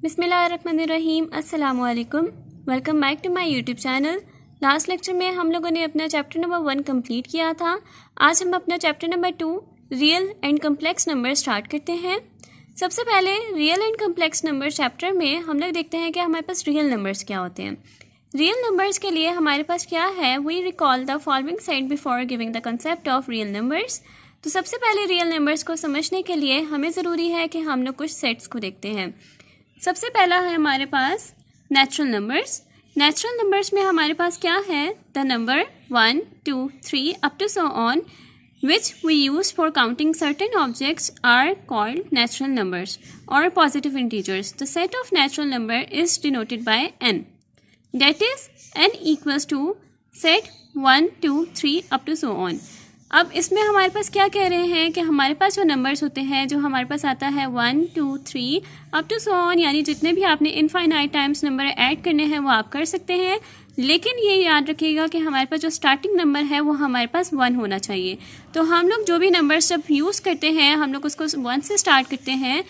बिस्मिल्लाहिर्रहमानिर्रहीम। अस्सलामु अलैकुम। Welcome back to my YouTube channel. Last lecture में हम लोगों ने अपना चैप्टर नंबर 1 कंप्लीट किया था। आज हम अपना chapter number 2 real and complex number start करते हैं। सबसे पहले real and complex number chapter में हम लोग देखते हैं कि हमारे पास रियल नंबर्स क्या होते हैं। रियल नंबर्स के लिए हमारे पास क्या है, we recall the following said before giving the concept of real numbers. तो सबसे पहले रियल नंबर्स को समझने के लिए हमें ज़रूरी है कि हम लोग कुछ सेट्स को देखते हैं। सबसे पहला है हमारे पास नेचुरल नंबर्स। नेचुरल नंबर्स में हमारे पास क्या है, the number 1, 2, 3 up to so on which we use for counting certain objects are called natural numbers or positive integers. The set of natural number is denoted by n. That is n equals to set 1, 2, 3 up to so on. अब इसमें हमारे पास क्या कह रहे हैं कि हमारे पास जो नंबर्स होते हैं, जो हमारे पास आता है 1, 2, 3 अप टू सो ऑन, यानी जितने भी आपने इनफाइनाइट टाइम्स नंबर ऐड करने हैं वो आप कर सकते हैं, लेकिन ये याद रखिएगा कि हमारे पास जो स्टार्टिंग नंबर है वो हमारे पास 1 होना चाहिए। तो हम लोग जो भी नंबर्स जब यूज़ करते हैं हम लोग उसको 1 से स्टार्ट करते हैं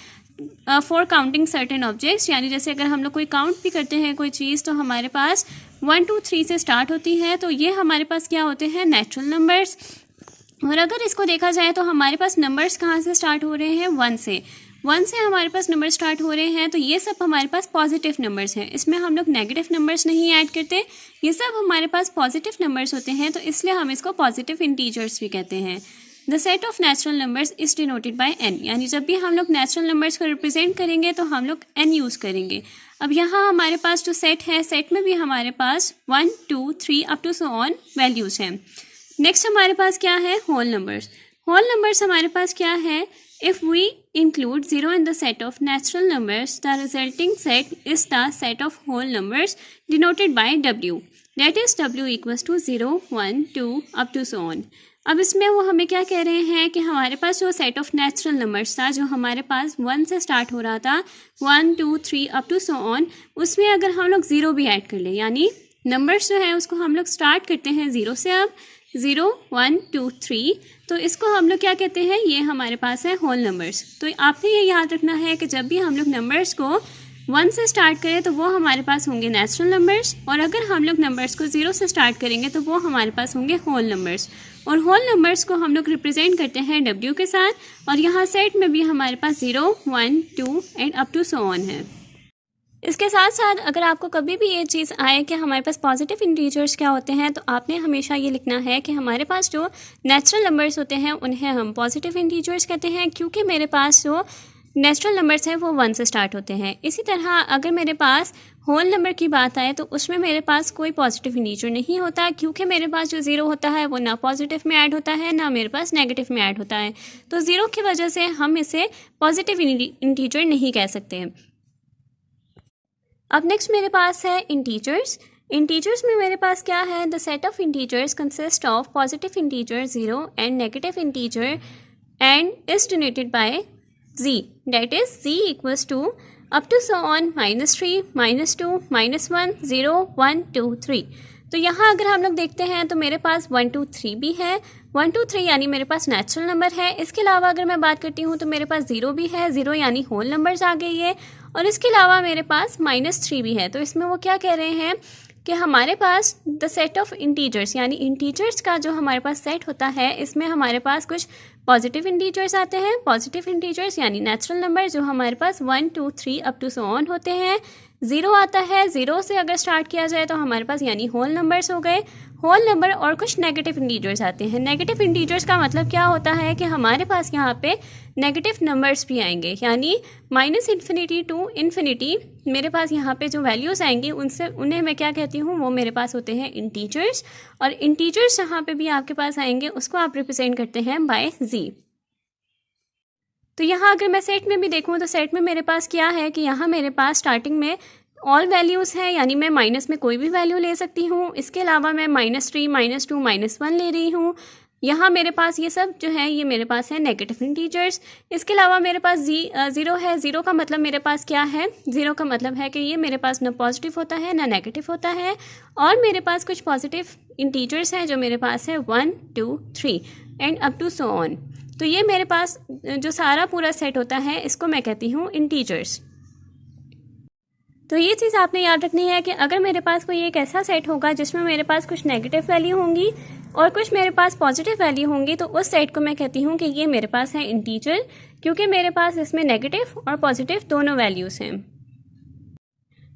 फॉर काउंटिंग सर्टेन ऑब्जेक्ट्स, यानी जैसे अगर हम लोग कोई काउंट भी करते हैं कोई चीज़ तो हमारे पास 1, 2, 3 से स्टार्ट होती है। तो ये हमारे पास क्या होते हैं, नेचुरल नंबर्स। और अगर इसको देखा जाए तो हमारे पास नंबर्स कहाँ से स्टार्ट हो रहे हैं, 1 से। 1 से हमारे पास नंबर स्टार्ट हो रहे हैं, तो ये सब हमारे पास पॉजिटिव नंबर्स हैं। इसमें हम लोग नेगेटिव नंबर्स नहीं ऐड करते, ये सब हमारे पास पॉजिटिव नंबर्स होते हैं, तो इसलिए हम इसको पॉजिटिव इंटीजर्स भी कहते हैं। The set of natural numbers is denoted bye n, यानी जब भी हम लोग नेचुरल नंबर्स को रिप्रेजेंट करेंगे तो हम लोग n यूज़ करेंगे। अब यहाँ हमारे पास जो सेट है, सेट में भी हमारे पास 1, 2, 3 up to so on values हैं। नेक्स्ट हमारे पास क्या है, होल नंबर्स। होल नंबर्स हमारे पास क्या है, if we include 0 in the set of natural numbers, the resulting set is the set of whole numbers denoted by w. That is w equals to 0, 1, 2 up to so on. अब इसमें वो हमें क्या कह रहे हैं कि हमारे पास जो सेट ऑफ नेचुरल नंबर्स था, जो हमारे पास 1 से स्टार्ट हो रहा था, 1, 2, 3 अप टू सो ऑन, उसमें अगर हम लोग 0 भी ऐड कर लें, यानी नंबर्स जो है उसको हम लोग स्टार्ट करते हैं 0 से, अब 0, 1, 2, 3, तो इसको हम लोग क्या कहते हैं, ये हमारे पास है होल नंबर्स। तो आपने ये याद रखना है कि जब भी हम लोग नंबर्स को 1 से स्टार्ट करें तो वो हमारे पास होंगे नेचुरल नंबर्स, और अगर हम लोग नंबर्स को 0 से स्टार्ट करेंगे तो वो हमारे पास होंगे होल नंबर्स। और होल नंबर्स को हम लोग रिप्रेजेंट करते हैं w के साथ, और यहाँ सेट में भी हमारे पास 0, 1, 2 and up to so on है। इसके साथ साथ अगर आपको कभी भी ये चीज़ आए कि हमारे पास पॉजिटिव इंटीजर्स क्या होते हैं, तो आपने हमेशा ये लिखना है कि हमारे पास जो नेचुरल नंबर्स होते हैं उन्हें हम पॉजिटिव इंटीजर्स कहते हैं, क्योंकि मेरे पास जो नेचुरल नंबर्स हैं वो 1 से स्टार्ट होते हैं। इसी तरह अगर मेरे पास होल नंबर की बात आए तो उसमें मेरे पास कोई पॉजिटिव इंटीजर नहीं होता, क्योंकि मेरे पास जो 0 होता है वो ना पॉजिटिव में ऐड होता है ना मेरे पास नेगेटिव में ऐड होता है। तो 0 की वजह से हम इसे पॉजिटिव इंटीजर नहीं कह सकते हैं। अब नेक्स्ट मेरे पास है इंटीजर्स। इंटीजर्स में मेरे पास क्या है, the set of integers consist of positive integer 0 and negative integer and is denoted by z, that is z equals to up to so on -3, -2, -1, 0, 1, 2, 3। तो यहाँ अगर हम लोग देखते हैं तो मेरे पास 1, 2, 3 भी है। 1, 2, 3 यानी मेरे पास नेचुरल नंबर है। इसके अलावा अगर मैं बात करती हूँ तो मेरे पास 0 भी है, 0 यानी होल नंबर्स आ गई है, और इसके अलावा मेरे पास -3 भी है। तो इसमें वो क्या कह रहे हैं कि हमारे पास द सेट ऑफ इंटीजर्स, यानी इंटीजर्स का जो हमारे पास सेट होता है, इसमें हमारे पास कुछ पॉजिटिव इंटीजर्स आते हैं। पॉजिटिव इंटीजर्स यानी नेचुरल नंबर जो हमारे पास 1, 2, 3 अप टू सो ऑन होते हैं। 0 आता है, 0 से अगर स्टार्ट किया जाए तो हमारे पास यानी होल नंबर्स हो गए। होल नंबर और कुछ नेगेटिव इंटीजर्स आते हैं। नेगेटिव इंटीजर्स का मतलब क्या होता है कि हमारे पास यहाँ पे नेगेटिव नंबर्स भी आएंगे, यानी -∞ टू इन्फिनिटी मेरे पास यहाँ पे जो वैल्यूज़ आएंगी उन्हें मैं क्या कहती हूँ, वो मेरे पास होते हैं इंटीजर्स। और इंटीजर्स जहाँ पे भी आपके पास आएंगे उसको आप रिप्रेजेंट करते हैं बाय z। तो यहाँ अगर मैं सेट में भी देखूँ तो सेट में मेरे पास क्या है कि यहाँ मेरे पास स्टार्टिंग में ऑल वैल्यूज़ हैं, यानी मैं माइनस में कोई भी वैल्यू ले सकती हूँ। इसके अलावा मैं -3, -2, -1 ले रही हूँ। यहाँ मेरे पास ये सब जो है ये मेरे पास है नेगेटिव इंटीजर्स। इसके अलावा मेरे पास 0 है। 0 का मतलब मेरे पास क्या है, 0 का मतलब है कि ये मेरे पास ना पॉजिटिव होता है ना नेगेटिव होता है। और मेरे पास कुछ पॉजिटिव इंटीजर्स हैं जो मेरे पास है 1, 2, 3 and up to so on. तो ये मेरे पास जो सारा पूरा सेट होता है इसको मैं कहती हूँ इंटीजर्स। तो ये चीज़ आपने याद रखनी है कि अगर मेरे पास कोई एक ऐसा सेट होगा जिसमें मेरे पास कुछ नेगेटिव वैल्यू होंगी और कुछ मेरे पास पॉजिटिव वैल्यू होंगी, तो उस सेट को मैं कहती हूँ कि ये मेरे पास है इंटीजर, क्योंकि मेरे पास इसमें नेगेटिव और पॉजिटिव दोनों वैल्यूज़ हैं।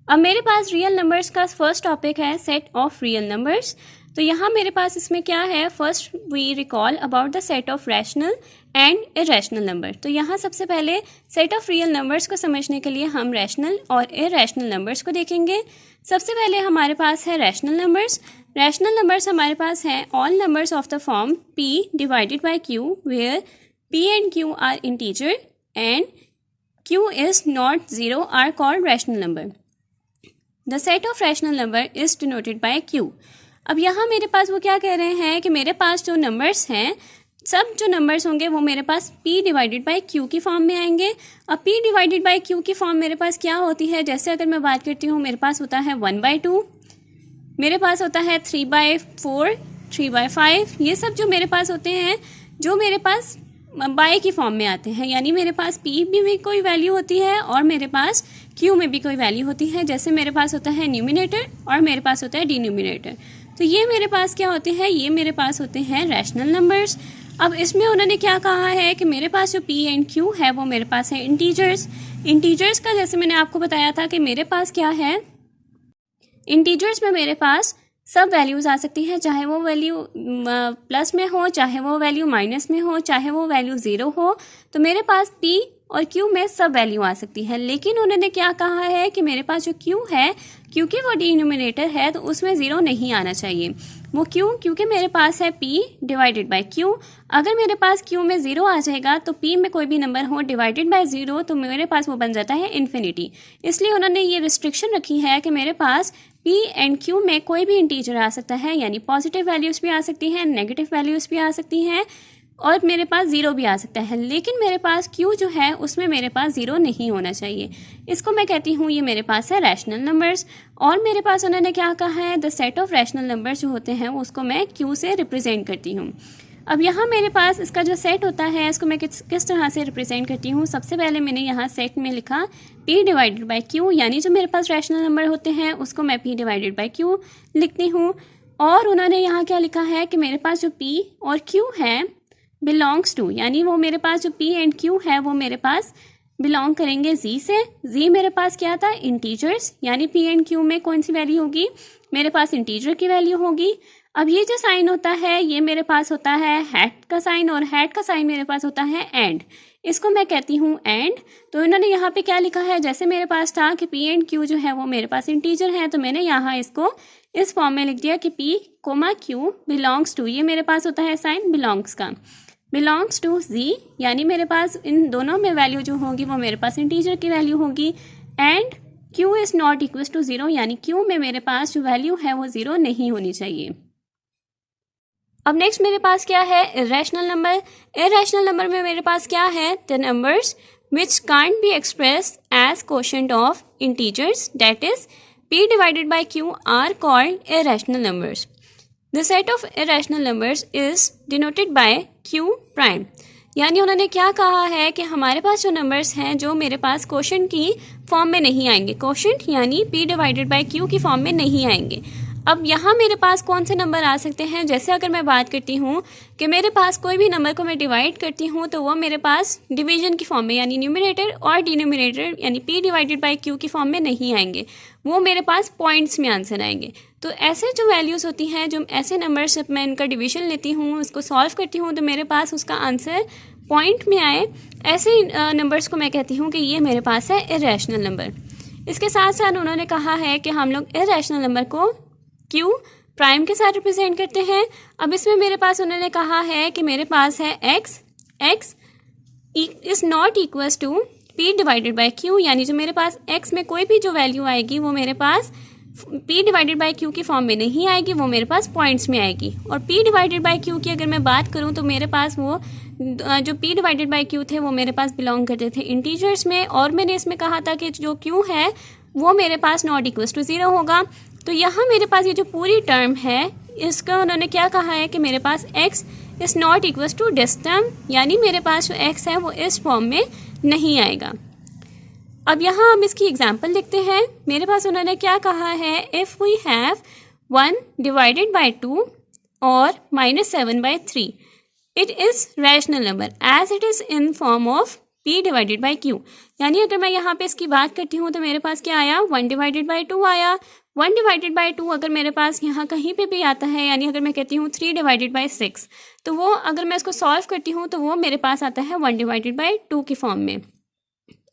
अब मेरे पास रियल नंबर्स का फर्स्ट टॉपिक है सेट ऑफ रियल नंबर्स। तो यहाँ मेरे पास इसमें क्या है, first we recall about the set of rational and irrational number. तो यहाँ सबसे पहले सेट ऑफ रियल नंबर्स को समझने के लिए हम रैशनल और इरेशनल नंबर्स को देखेंगे। सबसे पहले हमारे पास है रैशनल नंबर्स। रैशनल नंबर्स हमारे पास हैं all numbers of the form p divided by q where p and q are integer and q is not 0 are called rational number. The set of rational number is denoted by q। अब यहाँ मेरे पास वो क्या कह रहे हैं कि मेरे पास जो नंबर्स हैं, सब जो नंबर्स होंगे वो मेरे पास p डिवाइडेड बाय q की फॉर्म में आएंगे। अब p डिवाइडेड बाय q की फॉर्म मेरे पास क्या होती है, जैसे अगर मैं बात करती हूँ, मेरे पास होता है 1/2, मेरे पास होता है 3/4, 3/5। ये सब जो मेरे पास होते हैं, जो मेरे पास बाय की फॉर्म में आते हैं, यानी मेरे पास p भी कोई वैल्यू होती है और मेरे पास q में भी कोई वैल्यू होती है। जैसे मेरे पास होता है न्यूमिनेटर और मेरे पास होता है डिनोमिनेटर। तो ये मेरे पास क्या होते हैं, ये मेरे पास होते हैं रैशनल नंबर्स। अब इसमें उन्होंने क्या कहा है कि मेरे पास जो p एंड q है वो मेरे पास है इंटीजर्स। इंटीजर्स का जैसे मैंने आपको बताया था कि मेरे पास क्या है, इंटीजर्स में मेरे पास सब वैल्यूज़ आ सकती हैं, चाहे वो वैल्यू प्लस में हो, चाहे वो वैल्यू माइनस में हो, चाहे वो वैल्यू 0 हो। तो मेरे पास p और q में सब वैल्यू आ सकती है। लेकिन उन्होंने क्या कहा है कि मेरे पास जो q है, क्योंकि वो डिनोमिनेटर है तो उसमें 0 नहीं आना चाहिए। वो क्यों, क्योंकि मेरे पास है p डिवाइडेड बाय q। अगर मेरे पास q में 0 आ जाएगा तो p में कोई भी नंबर हो डिवाइडेड बाय 0 तो मेरे पास वो बन जाता है इन्फिनिटी। इसलिए उन्होंने ये रिस्ट्रिक्शन रखी है कि मेरे पास p एंड q में कोई भी इंटीजर आ सकता है, यानी पॉजिटिव वैल्यूज़ भी आ सकती हैं, नेगेटिव वैल्यूज़ भी आ सकती हैं और मेरे पास 0 भी आ सकता है। लेकिन मेरे पास q जो है उसमें मेरे पास 0 नहीं होना चाहिए। इसको मैं कहती हूँ ये मेरे पास है रैशनल नंबर्स। और मेरे पास उन्होंने क्या कहा है, the set of rational numbers जो होते हैं उसको मैं q से रिप्रेजेंट करती हूँ। अब यहाँ मेरे पास इसका जो सेट होता है इसको मैं किस तरह से रिप्रेजेंट करती हूँ। सबसे पहले मैंने यहाँ सेट में लिखा p डिवाइडेड बाई q, यानी जो मेरे पास रैशनल नंबर होते हैं उसको मैं p डिवाइडेड बाई q लिखती हूँ। और उन्होंने यहाँ क्या लिखा है कि मेरे पास जो p और q है बिलोंग्स टू, यानी वो मेरे पास जो p एंड q है वो मेरे पास बिलोंग करेंगे z से। z मेरे पास क्या था, इंटीजर्स, यानी p एंड q में कौन सी वैल्यू होगी, मेरे पास इंटीजर की वैल्यू होगी। अब ये जो साइन होता है ये मेरे पास होता है हैट का साइन, और हैट का साइन मेरे पास होता है एंड, इसको मैं कहती हूँ एंड। तो इन्होंने यहाँ पे क्या लिखा है, जैसे मेरे पास था कि p एंड q जो है वो मेरे पास इंटीजर है, तो मैंने यहाँ इसको इस फॉर्म में लिख दिया कि p, q बिलोंग्स टू, ये मेरे पास होता है साइन बिलोंग्स का, बिलोंग्स टू z, यानी मेरे पास इन दोनों में वैल्यू जो होगी वो मेरे पास इंटीजर की वैल्यू होगी। And q is not equal to 0, यानी q में मेरे पास जो वैल्यू है वो 0 नहीं होनी चाहिए। अब नेक्स्ट मेरे पास क्या है, इरेशनल नंबर। इरेशनल नंबर में मेरे पास क्या है, the numbers which can't be express as quotient of integers that is p divided by q are called irrational numbers. The set of irrational numbers is denoted by q prime, यानी उन्होंने क्या कहा है कि हमारे पास जो नंबर्स हैं जो मेरे पास कोशेंट की फॉर्म में नहीं आएंगे, कोशेंट यानी p डिवाइडेड बाय q की फॉर्म में नहीं आएंगे। अब यहाँ मेरे पास कौन से नंबर आ सकते हैं, जैसे अगर मैं बात करती हूँ कि मेरे पास कोई भी नंबर को मैं डिवाइड करती हूँ तो वो मेरे पास डिवीजन की फॉर्म में, यानी न्यूमरेटर और डिनोमिनेटर यानी p डिवाइडेड बाय q की फॉर्म में नहीं आएंगे, वो मेरे पास पॉइंट्स में आंसर आएंगे। तो ऐसे जो वैल्यूज़ होती हैं, जो ऐसे नंबर से मैं इनका डिवीजन लेती हूँ, उसको सॉल्व करती हूँ तो मेरे पास उसका आंसर पॉइंट में आए, ऐसे नंबर्स को मैं कहती हूँ कि ये मेरे पास है इरेशनल नंबर। इसके साथ साथ उन्होंने कहा है कि हम लोग इरेशनल नंबर को q प्राइम के साथ रिप्रेजेंट करते हैं। अब इसमें मेरे पास उन्होंने कहा है कि मेरे पास है x is not equals to p divided by q, यानी जो मेरे पास x में कोई भी जो वैल्यू आएगी वो मेरे पास p डिवाइडेड बाय q की फॉर्म में नहीं आएगी, वो मेरे पास पॉइंट्स में आएगी। और p डिवाइडेड बाय q की अगर मैं बात करूं तो मेरे पास वो जो p डिवाइडेड बाय q थे वो मेरे पास बिलोंग करते थे इंटीजर्स में, और मैंने इसमें कहा था कि जो q है वो मेरे पास नॉट इक्वल्स टू 0 होगा। तो यहाँ मेरे पास ये जो पूरी टर्म है इसका उन्होंने क्या कहा है कि मेरे पास x is not equals to this term, यानी मेरे पास जो x है वो इस फॉर्म में नहीं आएगा। अब यहाँ हम इसकी एग्जाम्पल लिखते हैं। मेरे पास उन्होंने क्या कहा है, if we have 1 divided by 2 और -7/3 it is rational number as it is in form of p divided by q। यानी अगर मैं यहाँ पे इसकी बात करती हूँ तो मेरे पास क्या आया, 1 डिवाइडेड बाई 2 आया। 1 डिवाइडेड बाई 2 अगर मेरे पास यहाँ कहीं पे भी आता है, यानी अगर मैं कहती हूँ 3 डिवाइडेड बाई 6, तो वो अगर मैं इसको सॉल्व करती हूँ तो वो मेरे पास आता है 1 डिवाइडेड बाई 2 की फॉर्म में।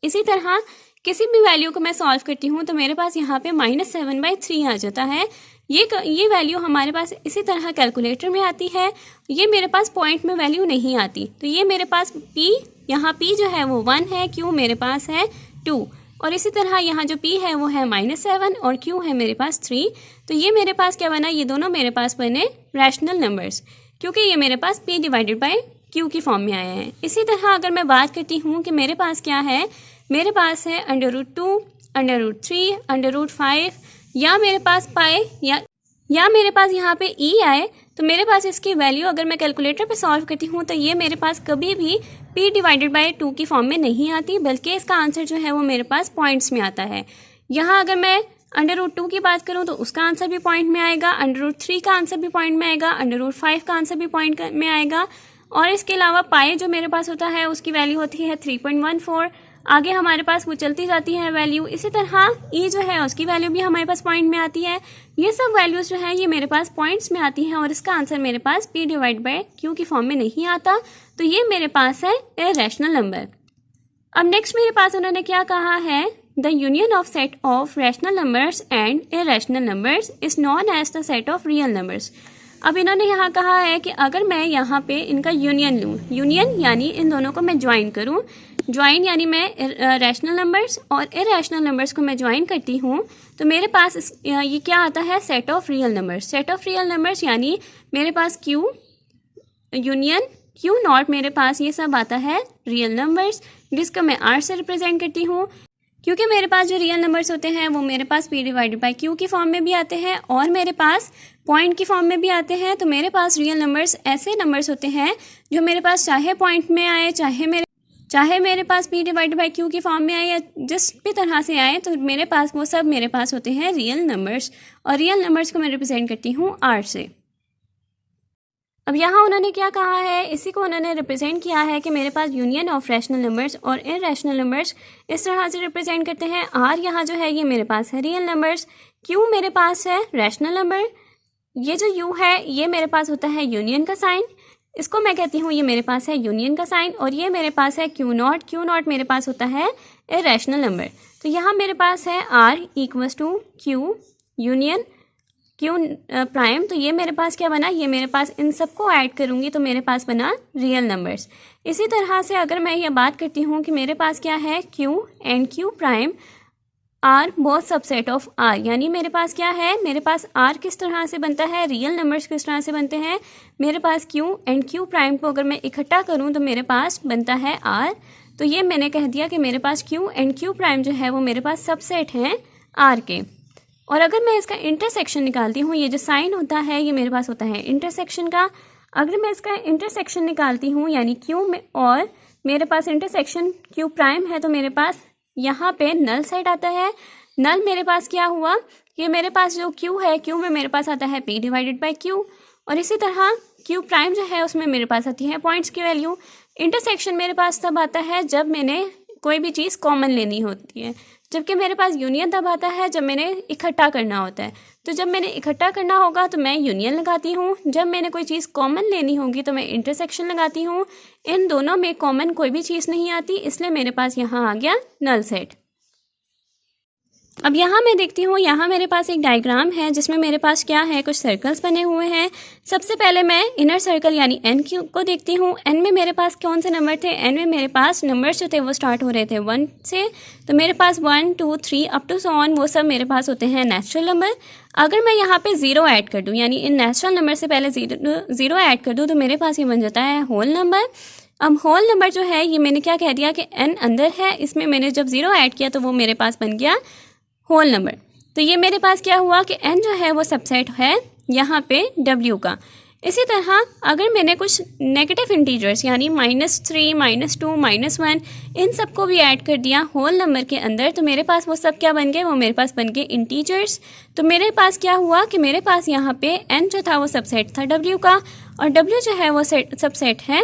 इसी तरह किसी भी वैल्यू को मैं सॉल्व करती हूँ तो मेरे पास यहाँ पे -7/3 आ जाता है। ये वैल्यू हमारे पास इसी तरह कैलकुलेटर में आती है, ये मेरे पास पॉइंट में वैल्यू नहीं आती। तो ये मेरे पास p, यहाँ p जो है वो 1 है, q मेरे पास है 2, और इसी तरह यहाँ जो p है वो है -7 और q है मेरे पास 3। तो ये मेरे पास क्या बना, ये दोनों मेरे पास बने रैशनल नंबर्स, क्योंकि ये मेरे पास p डिवाइडेड बाई q की फॉर्म में आया है। इसी तरह अगर मैं बात करती हूँ कि मेरे पास क्या है, मेरे पास है √2, √3, √5, या मेरे पास पाई या मेरे पास यहाँ पे e आए, तो मेरे पास इसकी वैल्यू अगर मैं कैलकुलेटर पे सॉल्व करती हूँ तो ये मेरे पास कभी भी p डिवाइडेड बाई 2 की फॉर्म में नहीं आती, बल्कि इसका आंसर जो है वो मेरे पास पॉइंट्स में आता है। यहाँ अगर मैं √2 की बात करूँ तो उसका आंसर भी पॉइंट में आएगा, √3 का आंसर भी पॉइंट में आएगा, √5 का आंसर भी पॉइंट में आएगा, और इसके अलावा पाई जो मेरे पास होता है उसकी वैल्यू होती है 3.14। आगे हमारे पास वो चलती जाती है वैल्यू। इसी तरह ई जो है उसकी वैल्यू भी हमारे पास पॉइंट में आती है। ये सब वैल्यूज़ जो है ये मेरे पास पॉइंट्स में आती हैं, और इसका आंसर मेरे पास p डिवाइड बाई q की फॉर्म में नहीं आता, तो ये मेरे पास है इरैशनल नंबर। अब नेक्स्ट मेरे पास उन्होंने क्या कहा है, the union of set of rational numbers and irrational numbers is known as the set of real numbers. अब इन्होंने यहाँ कहा है कि अगर मैं यहाँ पे इनका यूनियन लूँ, यूनियन यानी इन दोनों को मैं ज्वाइन करूँ, ज्वाइन यानी मैं रैशनल नंबर्स और इरैशनल नंबर्स को मैं ज्वाइन करती हूँ, तो मेरे पास ये क्या आता है, set of real numbers. Set of real numbers यानी मेरे पास q यूनियन q नॉट, मेरे पास ये सब आता है रियल नंबर्स, जिसको मैं r से रिप्रेजेंट करती हूँ। क्योंकि मेरे पास जो रियल नंबर्स होते हैं वो मेरे पास p डिवाइडेड बाई q की फॉर्म में भी आते हैं और मेरे पास पॉइंट की फॉर्म में भी आते हैं। तो मेरे पास रियल नंबर्स ऐसे नंबर्स होते हैं जो मेरे पास चाहे पॉइंट में आए, चाहे मेरे पास p डिवाइडेड बाई q की फॉर्म में आए, या जिस भी तरह से आए, तो मेरे पास वो सब मेरे पास होते हैं रियल नंबर्स, और रियल नंबर्स को मैं रिप्रेजेंट करती हूँ r से। अब यहाँ उन्होंने क्या कहा है, इसी को उन्होंने रिप्रेजेंट किया है कि मेरे पास यूनियन ऑफ रैशनल नंबर्स और इरैशनल नंबर्स इस तरह से रिप्रेजेंट करते हैं। r यहाँ जो है ये मेरे पास है रियल नंबर्स, q मेरे पास है रैशनल नंबर, ये जो u है ये मेरे पास होता है यूनियन का साइन, इसको मैं कहती हूँ ये मेरे पास है यूनियन का साइन, और ये मेरे पास है q नॉट मेरे पास होता है इरैशनल नंबर। तो यहाँ मेरे पास है r equals to q union q prime, तो ये मेरे पास क्या बना, ये मेरे पास इन सबको ऐड करूँगी तो मेरे पास बना रियल नंबर्स। इसी तरह से अगर मैं ये बात करती हूँ कि मेरे पास क्या है, q and q prime are both subset of r, यानी मेरे पास क्या है, मेरे पास r किस तरह से बनता है, रियल नंबर्स किस तरह से बनते हैं, मेरे पास q एंड q प्राइम को अगर मैं इकट्ठा करूं तो मेरे पास बनता है r। तो ये मैंने कह दिया कि मेरे पास q एंड q प्राइम जो है वो मेरे पास सबसेट हैं r के। और अगर मैं इसका इंटरसेक्शन निकालती हूँ, ये जो साइन होता है ये मेरे पास होता है इंटरसेक्शन का, अगर मैं इसका इंटरसेक्शन निकालती हूँ यानी q में और मेरे पास इंटरसेक्शन q प्राइम है, तो मेरे पास यहाँ पे नल साइड आता है। नल मेरे पास क्या हुआ, ये मेरे पास जो q है, q में मेरे पास आता है p डिवाइडेड बाई q, और इसी तरह q प्राइम जो है उसमें मेरे पास आती है पॉइंट्स की वैल्यू। इंटरसेक्शन मेरे पास तब आता है जब मैंने कोई भी चीज़ कॉमन लेनी होती है, जबकि मेरे पास यूनियन तब आता है जब मैंने इकट्ठा करना होता है। तो जब मैंने इकट्ठा करना होगा तो मैं यूनियन लगाती हूँ, जब मैंने कोई चीज़ कॉमन लेनी होगी तो मैं इंटरसेक्शन लगाती हूँ। इन दोनों में कॉमन कोई भी चीज़ नहीं आती, इसलिए मेरे पास यहाँ आ गया नल सेट। अब यहाँ मैं देखती हूँ, यहाँ मेरे पास एक डायग्राम है जिसमें मेरे पास क्या है, कुछ सर्कल्स बने हुए हैं। सबसे पहले मैं इनर सर्कल यानी n को देखती हूँ। n में मेरे पास कौन से नंबर थे, n में मेरे पास नंबर्स जो थे वो स्टार्ट हो रहे थे 1 से, तो मेरे पास 1 2 3 अप टू सो ऑन वो सब मेरे पास होते हैं नेचुरल नंबर। अगर मैं यहाँ पे 0 ऐड कर दूँ, यानी इन नेचुरल नंबर से पहले 0 ऐड कर दूँ, तो मेरे पास ये बन जाता है होल नंबर। अब होल नंबर जो है ये मैंने क्या कह दिया कि n अंदर है, इसमें मैंने जब 0 ऐड किया तो वो मेरे पास बन गया होल नंबर। तो ये मेरे पास क्या हुआ कि n जो है वो सबसेट है यहाँ पे w का। इसी तरह अगर मैंने कुछ नेगेटिव इंटीजर्स यानी -3, -2, -1 इन सबको भी ऐड कर दिया होल नंबर के अंदर, तो मेरे पास वो सब क्या बन गए, वो मेरे पास बन गए इंटीजर्स। तो मेरे पास क्या हुआ कि मेरे पास यहाँ पे n जो था वो सबसेट था w का, और w जो है वो सबसेट है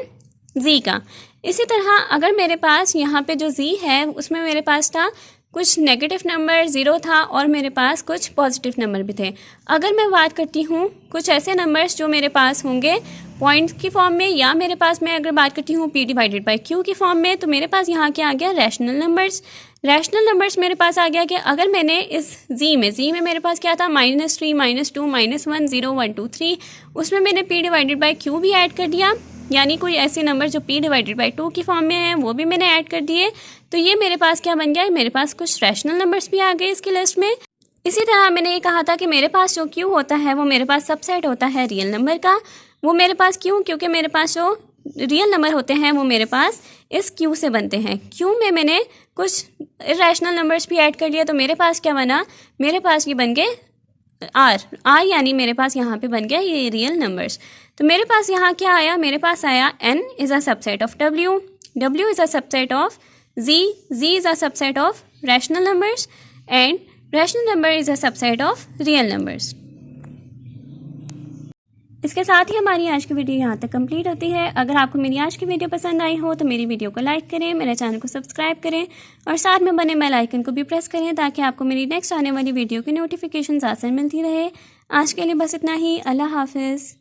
z का। इसी तरह अगर मेरे पास यहाँ पे जो z है उसमें मेरे पास था कुछ नेगेटिव नंबर 0 था और मेरे पास कुछ पॉजिटिव नंबर भी थे। अगर मैं बात करती हूँ कुछ ऐसे नंबर्स जो मेरे पास होंगे पॉइंट्स की फॉर्म में, या मेरे पास मैं अगर बात करती हूँ p/q की फॉर्म में, तो मेरे पास यहाँ क्या आ गया, रैशनल नंबर्स। रैशनल नंबर्स मेरे पास आ गया कि अगर मैंने इस z में मेरे पास क्या था, -3, -2, -1, 0, 1, 2, 3, उसमें मैंने p/q भी ऐड कर दिया, यानी कोई ऐसे नंबर जो p/2 की फॉर्म में है वो भी मैंने ऐड कर दिए। तो ये मेरे पास क्या बन गया, मेरे पास कुछ रैशनल नंबर्स भी आ गए इसकी लिस्ट में। इसी तरह मैंने ये कहा था कि मेरे पास जो q होता है वो मेरे पास सबसेट होता है रियल नंबर का। वो मेरे पास क्यों, क्योंकि मेरे पास जो रियल नंबर होते हैं वो मेरे पास इस q से बनते हैं। q में मैंने कुछ इरेशनल नंबर्स भी ऐड कर लिया, तो मेरे पास क्या बना, मेरे पास ये बन गए r यानी मेरे पास यहाँ पे बन गया ये रियल नंबर्स। तो मेरे पास यहाँ क्या आया, मेरे पास आया n is a subset of w, w is a subset of z, z is a subset of rational numbers, and rational number is a subset of real numbers. इसके साथ ही हमारी आज की वीडियो यहाँ तक कंप्लीट होती है। अगर आपको मेरी आज की वीडियो पसंद आई हो तो मेरी वीडियो को लाइक करें, मेरे चैनल को सब्सक्राइब करें और साथ में बने बेल आइकन को भी प्रेस करें ताकि आपको मेरी नेक्स्ट आने वाली वीडियो की नोटिफिकेशन आसान मिलती रहे। आज के लिए बस इतना ही। अल्लाह हाफिज़।